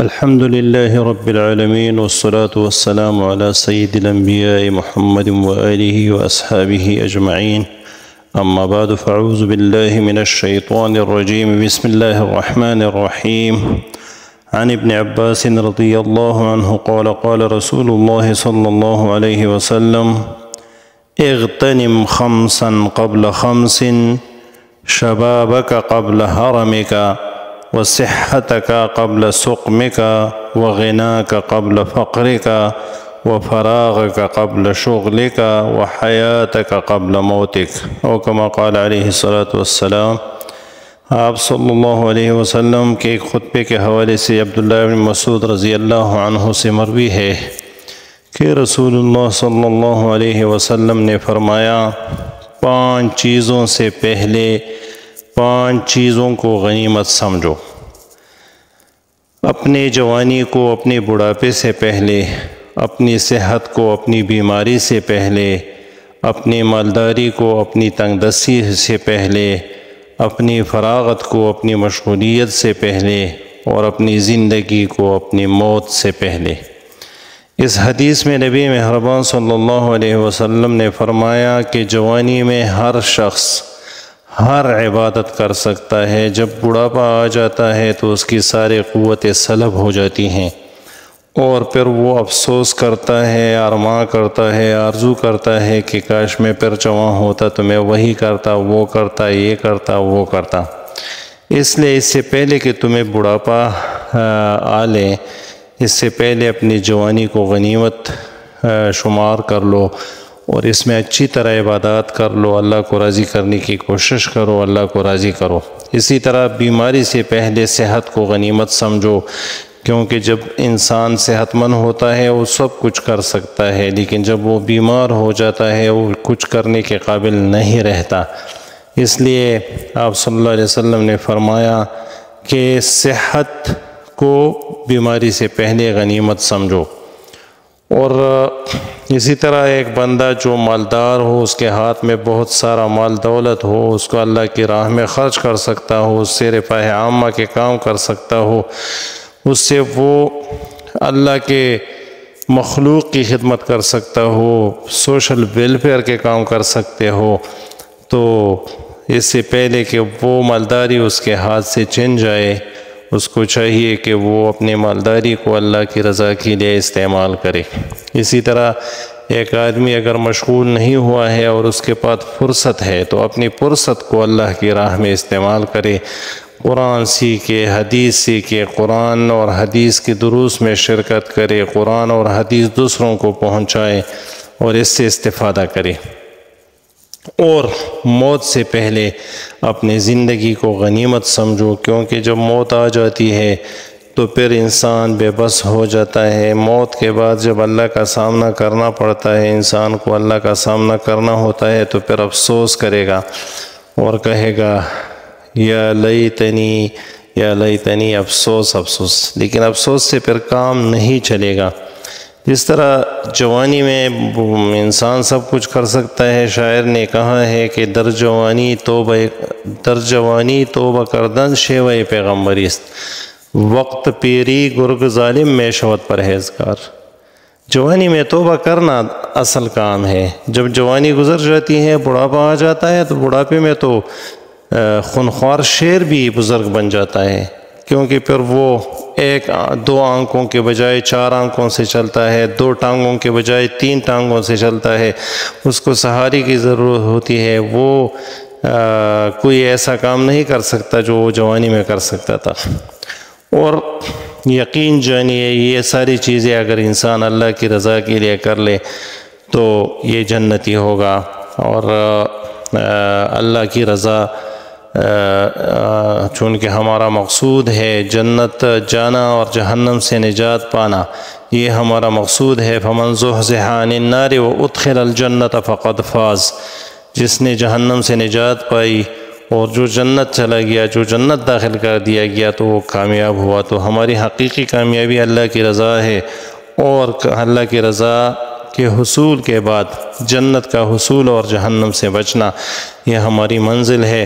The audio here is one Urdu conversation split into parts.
الحمد لله رب العالمين والصلاة والسلام على سيد الأنبياء محمد وآله وأصحابه أجمعين. أما بعد، فأعوذ بالله من الشيطان الرجيم. بسم الله الرحمن الرحيم. عن ابن عباس رضي الله عنه قال قال رسول الله صلى الله عليه وسلم: اغتنم خمسا قبل خمس، شبابك قبل هرمك، وصحتك قبل سقمك، وغناك قبل فقرك، وفراغك قبل شغلك، وحياتك قبل موتك، او كما قال علیہ الصلاۃ والسلام۔ آپ صلی اللہ علیہ وسلم کے ایک خطبے کے حوالے سے عبداللہ بن مسعود رضی اللہ عنہ سے مروی ہے کہ رسول اللہ صلی اللہ علیہ وسلم نے فرمایا: 5 چیزوں سے پہلے 5 چیزوں کو غنیمت سمجھو۔ اپنے جوانی کو اپنے بڑھاپے سے پہلے، اپنی صحت کو اپنی بیماری سے پہلے، اپنی مالداری کو اپنی تنگ دستی سے پہلے، اپنی فراغت کو اپنی مشغولیت سے پہلے، اور اپنی زندگی کو اپنی موت سے پہلے۔ اس حدیث میں نبی مہربان صلی اللہ علیہ وسلم نے فرمایا کہ جوانی میں ہر شخص ہر عبادت کر سکتا ہے، جب بڑھاپا آ جاتا ہے تو اس کی ساری قوتیں سلب ہو جاتی ہیں، اور پھر وہ افسوس کرتا ہے، ارمان کرتا ہے، آرزو کرتا ہے کہ کاش میں پھر جوان ہوتا تو میں وہی کرتا، وہ کرتا، یہ کرتا، وہ کرتا۔ اس لیے اس سے پہلے کہ تمہیں بڑھاپا آ لے، اس سے پہلے اپنی جوانی کو غنیمت شمار کر لو، اور اس میں اچھی طرح عبادات کر لو، اللہ کو راضی کرنے کی کوشش کرو، اللہ کو راضی کرو۔ اسی طرح بیماری سے پہلے صحت کو غنیمت سمجھو، کیونکہ جب انسان صحت مند ہوتا ہے وہ سب کچھ کر سکتا ہے، لیکن جب وہ بیمار ہو جاتا ہے وہ کچھ کرنے کے قابل نہیں رہتا۔ اس لیے آپ صلی اللہ علیہ وسلم نے فرمایا کہ صحت کو بیماری سے پہلے غنیمت سمجھو۔ اور اسی طرح ایک بندہ جو مالدار ہو، اس کے ہاتھ میں بہت سارا مال دولت ہو، اس کو اللہ کی راہ میں خرچ کر سکتا ہو، اس سے رفاہ عامہ کے کام کر سکتا ہو، اس سے وہ اللہ کے مخلوق کی خدمت کر سکتا ہو، سوشل ویلفیئر کے کام کر سکتے ہو، تو اس سے پہلے کہ وہ مالداری اس کے ہاتھ سے چھن جائے، اس کو چاہیے کہ وہ اپنی مالداری کو اللہ کی رضا کے لیے استعمال کرے۔ اسی طرح ایک آدمی اگر مشغول نہیں ہوا ہے اور اس کے پاس فرصت ہے تو اپنی فرصت کو اللہ کی راہ میں استعمال کرے، قرآن سیکھے، حدیث سیکھے، قرآن اور حدیث کی دروس میں شرکت کرے، قرآن اور حدیث دوسروں کو پہنچائے اور اس سے استفادہ کرے۔ اور موت سے پہلے اپنی زندگی کو غنیمت سمجھو، کیونکہ جب موت آ جاتی ہے تو پھر انسان بے بس ہو جاتا ہے۔ موت کے بعد جب اللہ کا سامنا کرنا پڑتا ہے، انسان کو اللہ کا سامنا کرنا ہوتا ہے، تو پھر افسوس کرے گا اور کہے گا یا لیتنی یا لیتنی، افسوس افسوس۔ لیکن افسوس سے پھر کام نہیں چلے گا۔ جس طرح جوانی میں انسان سب کچھ کر سکتا ہے، شاعر نے کہا ہے کہ در جوانی توبہ کردن شیوہ پیغمبری است، وقت پیری گرگ ظالم میں شود پرہیزگار۔ جوانی میں توبہ کرنا اصل کام ہے۔ جب جوانی گزر جاتی ہے، بڑھاپا آ جاتا ہے، تو بڑھاپے میں تو خونخوار شیر بھی بزرگ بن جاتا ہے، کیونکہ پھر وہ 2 آنکھوں کے بجائے 4 آنکھوں سے چلتا ہے، 2 ٹانگوں کے بجائے 3 ٹانگوں سے چلتا ہے، اس کو سہارے کی ضرورت ہوتی ہے، وہ کوئی ایسا کام نہیں کر سکتا جو وہ جوانی میں کر سکتا تھا۔ اور یقین جانیے یہ ساری چیزیں اگر انسان اللہ کی رضا کے لیے کر لے تو یہ جنتی ہوگا، اور اللہ کی رضا چونکہ ہمارا مقصود ہے جنت جانا اور جہنم سے نجات پانا، یہ ہمارا مقصود ہے۔ فمن زحزح عن النار وادخل الجنت فقد فاز۔ جس نے جہنم سے نجات پائی اور جو جنت چلا گیا، جو جنت داخل کر دیا گیا، تو وہ کامیاب ہوا۔ تو ہماری حقیقی کامیابی اللہ کی رضا ہے، اور اللہ کی رضا کے حصول کے بعد جنت کا حصول اور جہنم سے بچنا، یہ ہماری منزل ہے۔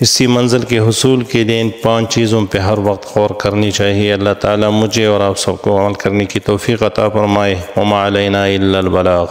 اسی منزل کے حصول کے لیے ان 5 چیزوں پہ ہر وقت غور کرنی چاہیے۔ اللہ تعالیٰ مجھے اور آپ سب کو عمل کرنے کی توفیق عطا فرمائے۔ وما علینا الا البلاغ۔